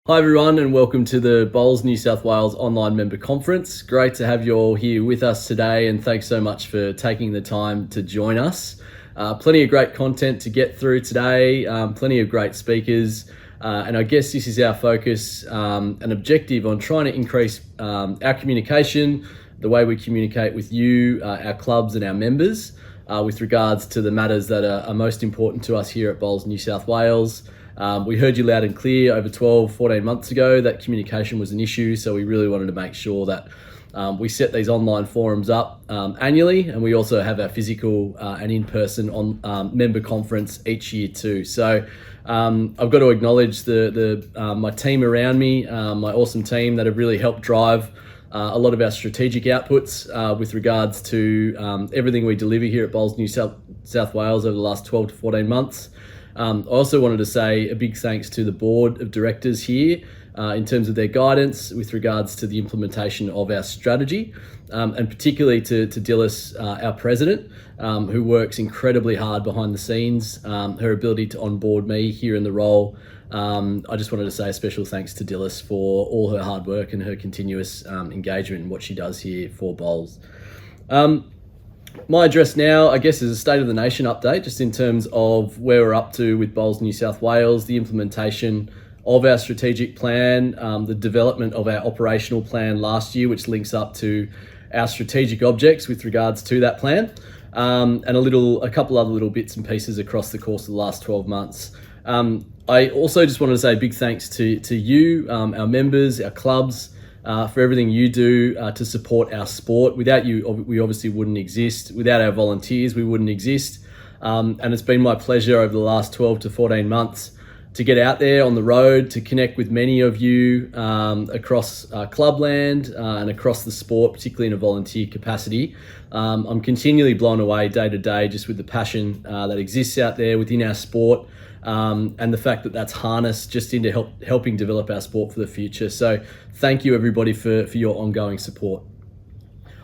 Hi everyone and welcome to the Bowls New South Wales Online Member Conference. Great to have you all here with us today and thanks so much for taking the time to join us. Plenty of great content to get through today, plenty of great speakers, and I guess this is our focus and objective on trying to increase our communication, the way we communicate with you, our clubs and our members with regards to the matters that are most important to us here at Bowls New South Wales. We heard you loud and clear over 14 months ago that communication was an issue, so we really wanted to make sure that we set these online forums up annually, and we also have our physical and in-person member conference each year too. So I've got to acknowledge my team around me, my awesome team that have really helped drive a lot of our strategic outputs with regards to everything we deliver here at Bowls New South Wales over the last 12 to 14 months. I also wanted to say a big thanks to the board of directors here in terms of their guidance with regards to the implementation of our strategy, and particularly to Dilys, our president, who works incredibly hard behind the scenes. Her ability to onboard me here in the role. I just wanted to say a special thanks to Dilys for all her hard work and her continuous engagement in what she does here for Bowls. My address now, I guess, is a State of the Nation update, just in terms of where we're up to with Bowls New South Wales, the implementation of our strategic plan, the development of our operational plan last year, which links up to our strategic objects with regards to that plan, and a couple other little bits and pieces across the course of the last 12 months. I also just wanted to say a big thanks to you, our members, our clubs, for everything you do to support our sport. Without you, we obviously wouldn't exist. Without our volunteers, we wouldn't exist. And it's been my pleasure over the last 12 to 14 months to get out there on the road, to connect with many of you across clubland and across the sport, particularly in a volunteer capacity. I'm continually blown away day to day just with the passion that exists out there within our sport. And the fact that that's harnessed just into helping develop our sport for the future. So thank you everybody for your ongoing support.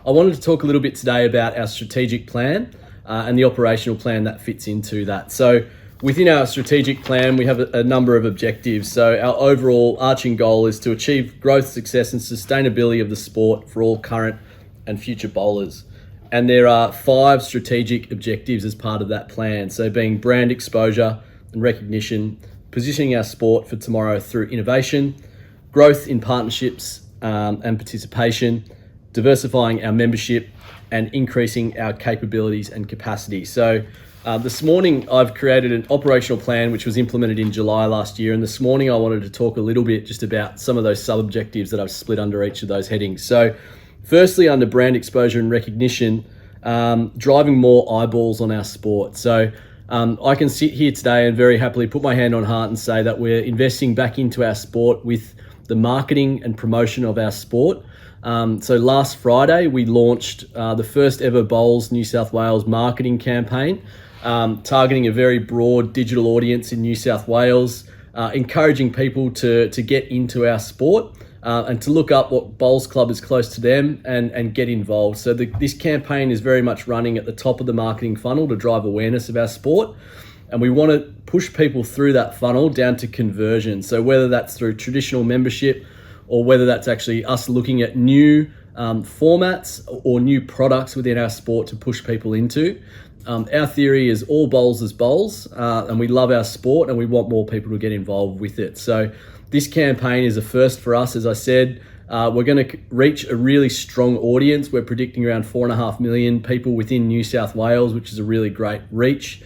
I wanted to talk a little bit today about our strategic plan and the operational plan that fits into that. So within our strategic plan, we have a number of objectives. So our overall arching goal is to achieve growth, success and sustainability of the sport for all current and future bowlers. And there are 5 strategic objectives as part of that plan. So being brand exposure and recognition, positioning our sport for tomorrow through innovation, growth in partnerships and participation, diversifying our membership, and increasing our capabilities and capacity. So this morning I've created an operational plan which was implemented in July last year, and this morning I wanted to talk a little bit just about some of those sub-objectives that I've split under each of those headings. So firstly, under brand exposure and recognition, driving more eyeballs on our sport. So I can sit here today and very happily put my hand on heart and say that we're investing back into our sport with the marketing and promotion of our sport. So last Friday, we launched the first ever Bowls New South Wales marketing campaign, targeting a very broad digital audience in New South Wales, encouraging people to get into our sport and to look up what Bowls Club is close to them and get involved. So this campaign is very much running at the top of the marketing funnel to drive awareness of our sport. And we want to push people through that funnel down to conversion. So whether that's through traditional membership or whether that's actually us looking at new formats or new products within our sport to push people into. Our theory is all bowls is bowls, and we love our sport and we want more people to get involved with it. So this campaign is a first for us. As I said, we're going to reach a really strong audience. We're predicting around 4.5 million people within New South Wales, which is a really great reach.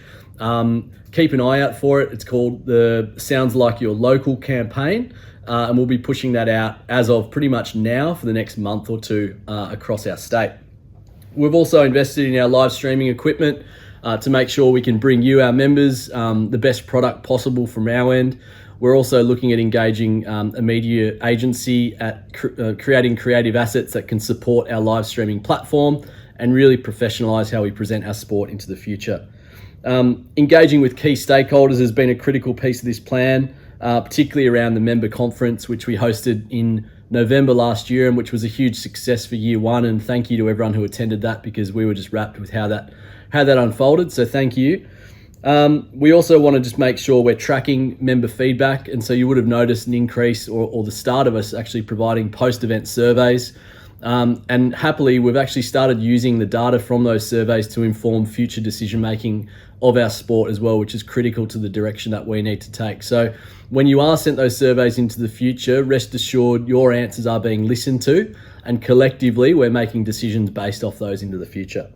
Keep an eye out for it. It's called the Sounds Like Your Local campaign, and we'll be pushing that out as of pretty much now for the next month or two across our state. We've also invested in our live streaming equipment to make sure we can bring you, our members, the best product possible from our end. We're also looking at engaging a media agency at creating creative assets that can support our live streaming platform and really professionalise how we present our sport into the future. Engaging with key stakeholders has been a critical piece of this plan, particularly around the member conference, which we hosted in November last year and which was a huge success for year one. And thank you to everyone who attended that, because we were just wrapped with how that unfolded. So thank you. We also want to just make sure we're tracking member feedback, and so you would have noticed an increase or the start of us actually providing post-event surveys. And happily, we've actually started using the data from those surveys to inform future decision-making of our sport as well, which is critical to the direction that we need to take. So when you are sent those surveys into the future, rest assured your answers are being listened to, and collectively we're making decisions based off those into the future.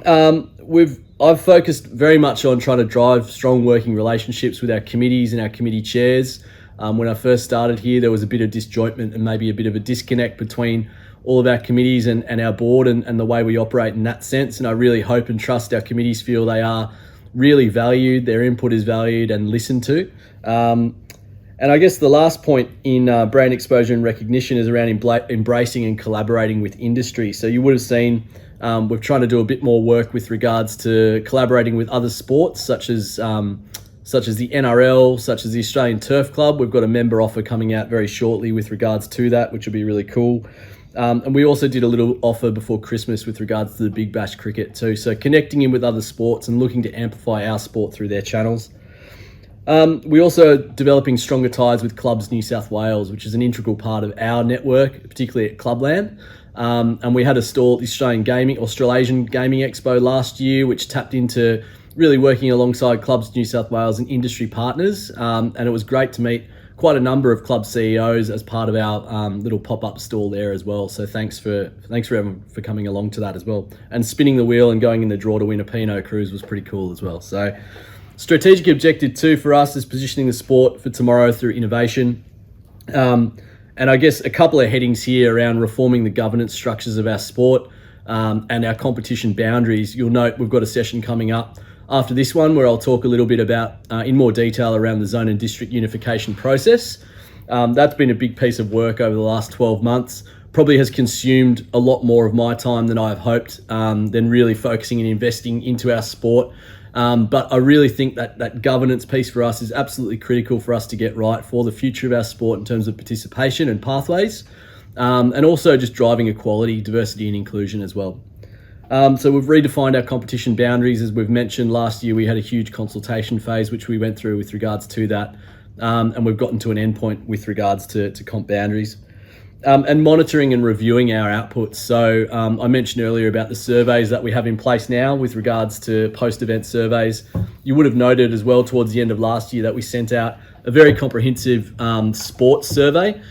I've focused very much on trying to drive strong working relationships with our committees and our committee chairs. When I first started here, there was a bit of disjointment and maybe a bit of a disconnect between all of our committees and our board and the way we operate in that sense. And I really hope and trust our committees feel they are really valued, their input is valued and listened to. And I guess the last point in brand exposure and recognition is around embracing and collaborating with industry. So you would have seen we're trying to do a bit more work with regards to collaborating with other sports, such as the NRL, such as the Australian Turf Club. We've got a member offer coming out very shortly with regards to that, which will be really cool. And we also did a little offer before Christmas with regards to the Big Bash cricket too. So connecting in with other sports and looking to amplify our sport through their channels. We also are developing stronger ties with Clubs New South Wales, which is an integral part of our network, particularly at Clubland. And we had a stall at the Australasian Gaming Expo last year, which tapped into really working alongside Clubs New South Wales and industry partners. And it was great to meet quite a number of club CEOs as part of our little pop-up stall there as well. So thanks for everyone for coming along to that as well. And spinning the wheel and going in the draw to win a P&O cruise was pretty cool as well. So strategic objective 2 for us is positioning the sport for tomorrow through innovation. And I guess a couple of headings here around reforming the governance structures of our sport and our competition boundaries. You'll note we've got a session coming up after this one where I'll talk a little bit about in more detail around the zone and district unification process. That's been a big piece of work over the last 12 months. Probably has consumed a lot more of my time than I've hoped, than really focusing and investing into our sport. But I really think that governance piece for us is absolutely critical for us to get right for the future of our sport in terms of participation and pathways, and also just driving equality, diversity and inclusion as well. So we've redefined our competition boundaries. As we've mentioned, last year we had a huge consultation phase which we went through with regards to that, and we've gotten to an endpoint with regards to comp boundaries. And monitoring and reviewing our outputs. So I mentioned earlier about the surveys that we have in place now with regards to post-event surveys. You would have noted as well towards the end of last year that we sent out a very comprehensive sports survey.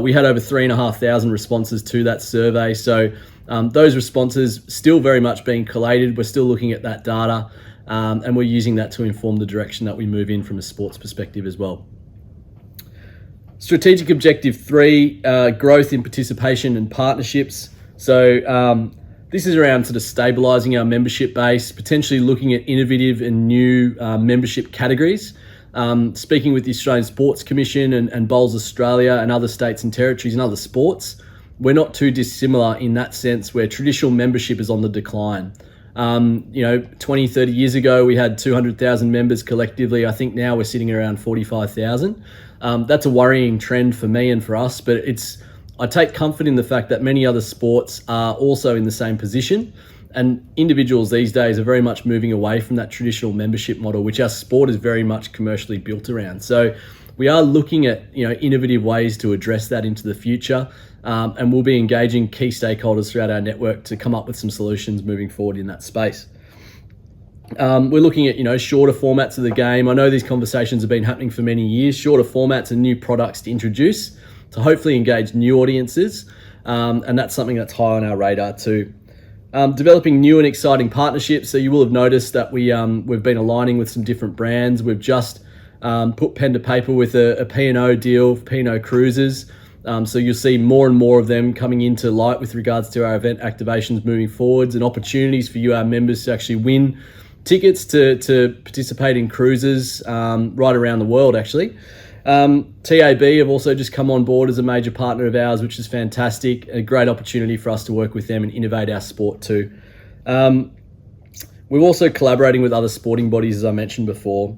We had over 3,500 responses to that survey. So those responses still very much being collated. We're still looking at that data and we're using that to inform the direction that we move in from a sports perspective as well. Strategic objective 3, growth in participation and partnerships. So this is around sort of stabilising our membership base, potentially looking at innovative and new membership categories. Speaking with the Australian Sports Commission and Bowls Australia and other states and territories and other sports, we're not too dissimilar in that sense where traditional membership is on the decline. 20, 30 years ago, we had 200,000 members collectively. I think now we're sitting around 45,000. That's a worrying trend for me and for us, but I take comfort in the fact that many other sports are also in the same position, and individuals these days are very much moving away from that traditional membership model, which our sport is very much commercially built around. So we are looking at innovative ways to address that into the future, and we'll be engaging key stakeholders throughout our network to come up with some solutions moving forward in that space. We're looking at shorter formats of the game. I know these conversations have been happening for many years. Shorter formats and new products to introduce to hopefully engage new audiences, and that's something that's high on our radar too. Developing new and exciting partnerships. So you will have noticed that we've been aligning with some different brands. We've just put pen to paper with a P&O deal, P&O Cruises. So you'll see more and more of them coming into light with regards to our event activations moving forwards, and opportunities for you, our members, to actually win tickets to participate in cruises right around the world actually. TAB have also just come on board as a major partner of ours, which is fantastic. A great opportunity for us to work with them and innovate our sport too. We're also collaborating with other sporting bodies, as I mentioned before.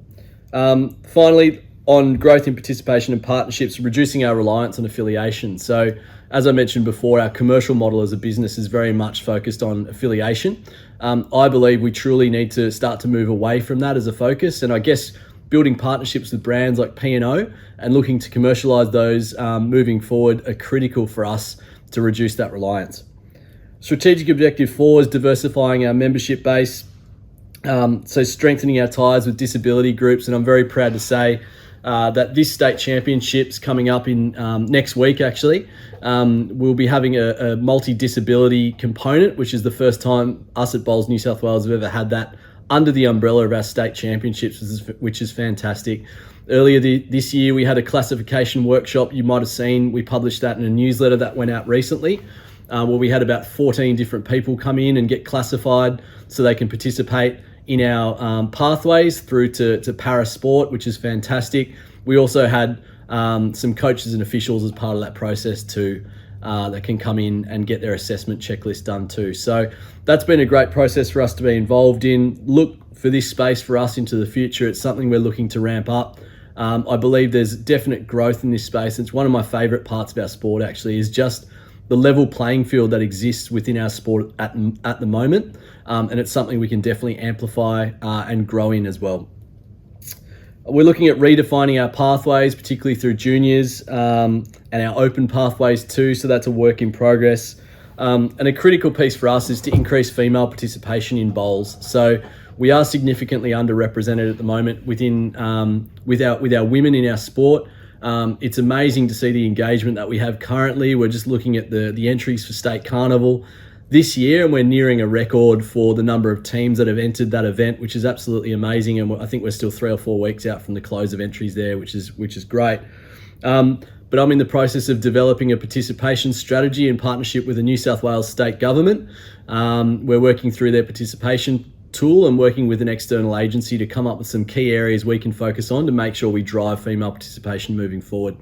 Finally, on growth in participation and partnerships, reducing our reliance on affiliation. So as I mentioned before, our commercial model as a business is very much focused on affiliation. I believe we truly need to start to move away from that as a focus. And I guess building partnerships with brands like P&O and looking to commercialize those moving forward are critical for us to reduce that reliance. Strategic objective 4 is diversifying our membership base. So strengthening our ties with disability groups. And I'm very proud to say that this state championships coming up in next week, actually, we'll be having a multi-disability component, which is the first time us at Bowls New South Wales have ever had that under the umbrella of our state championships, which is fantastic. Earlier this year, we had a classification workshop. You might have seen, we published that in a newsletter that went out recently, where we had about 14 different people come in and get classified so they can participate in our pathways through to para sport, which is fantastic. We also had some coaches and officials as part of that process too, that can come in and get their assessment checklist done too. So that's been a great process for us to be involved in. Look for this space for us into the future. It's something we're looking to ramp up. I believe there's definite growth in this space. It's one of my favorite parts of our sport, actually, is just the level playing field that exists within our sport at the moment. And it's something we can definitely amplify and grow in as well. We're looking at redefining our pathways, particularly through juniors, and our open pathways too. So that's a work in progress. And a critical piece for us is to increase female participation in bowls. So we are significantly underrepresented at the moment within with our women in our sport. It's amazing to see the engagement that we have currently. We're just looking at the entries for State Carnival this year, and we're nearing a record for the number of teams that have entered that event, which is absolutely amazing. And I think we're still 3 or 4 weeks out from the close of entries there, which is great. But I'm in the process of developing a participation strategy in partnership with the New South Wales State Government. We're working through their participation tool and working with an external agency to come up with some key areas we can focus on to make sure we drive female participation moving forward.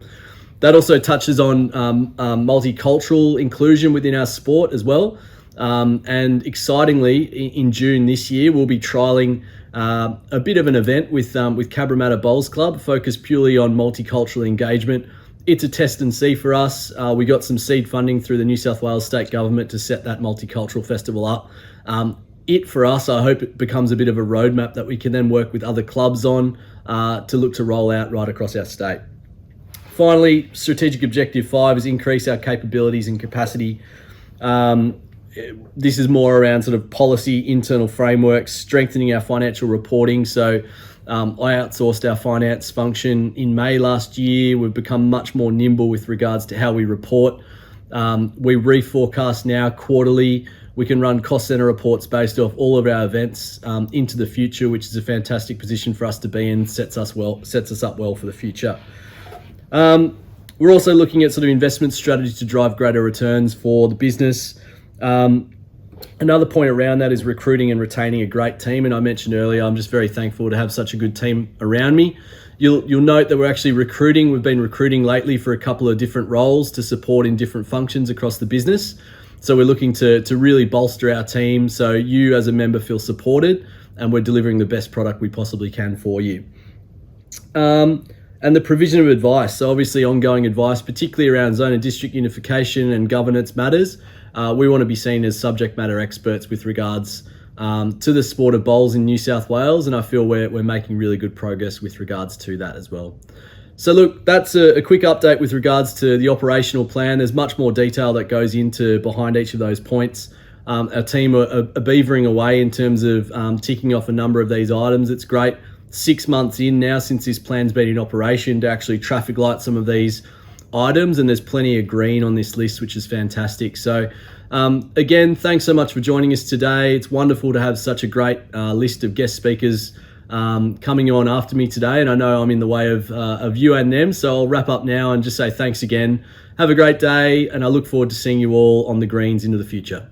That also touches on multicultural inclusion within our sport as well. And excitingly, in June this year, we'll be trialling a bit of an event with Cabramatta Bowls Club, focused purely on multicultural engagement. It's a test and see for us. We got some seed funding through the New South Wales State Government to set that multicultural festival up. For us, I hope it becomes a bit of a roadmap that we can then work with other clubs on to look to roll out right across our state. Finally, strategic objective 5 is increase our capabilities and capacity. This is more around sort of policy, internal frameworks, strengthening our financial reporting. So I outsourced our finance function in May last year. We've become much more nimble with regards to how we report. We reforecast now quarterly. We can run cost center reports based off all of our events into the future, which is a fantastic position for us to be in, sets us up well for the future. We're also looking at sort of investment strategy to drive greater returns for the business. Another point around that is recruiting and retaining a great team. And I mentioned earlier, I'm just very thankful to have such a good team around me. You'll note that we're actually recruiting. We've been recruiting lately for a couple of different roles to support in different functions across the business. So we're looking to really bolster our team so you as a member feel supported and we're delivering the best product we possibly can for you. And the provision of advice. So obviously ongoing advice, particularly around zone and district unification and governance matters. We want to be seen as subject matter experts with regards to the sport of bowls in New South Wales. And I feel we're making really good progress with regards to that as well. So look, that's a quick update with regards to the operational plan. There's much more detail that goes into behind each of those points. Our team are beavering away in terms of ticking off a number of these items. It's great 6 months in now since this plan's been in operation to actually traffic light some of these items, and there's plenty of green on this list, which is fantastic. So again, thanks so much for joining us today. It's wonderful to have such a great list of guest speakers coming on after me today, and I know I'm in the way of you and them, so I'll wrap up now and just say thanks again. Have a great day, and I look forward to seeing you all on the greens into the future.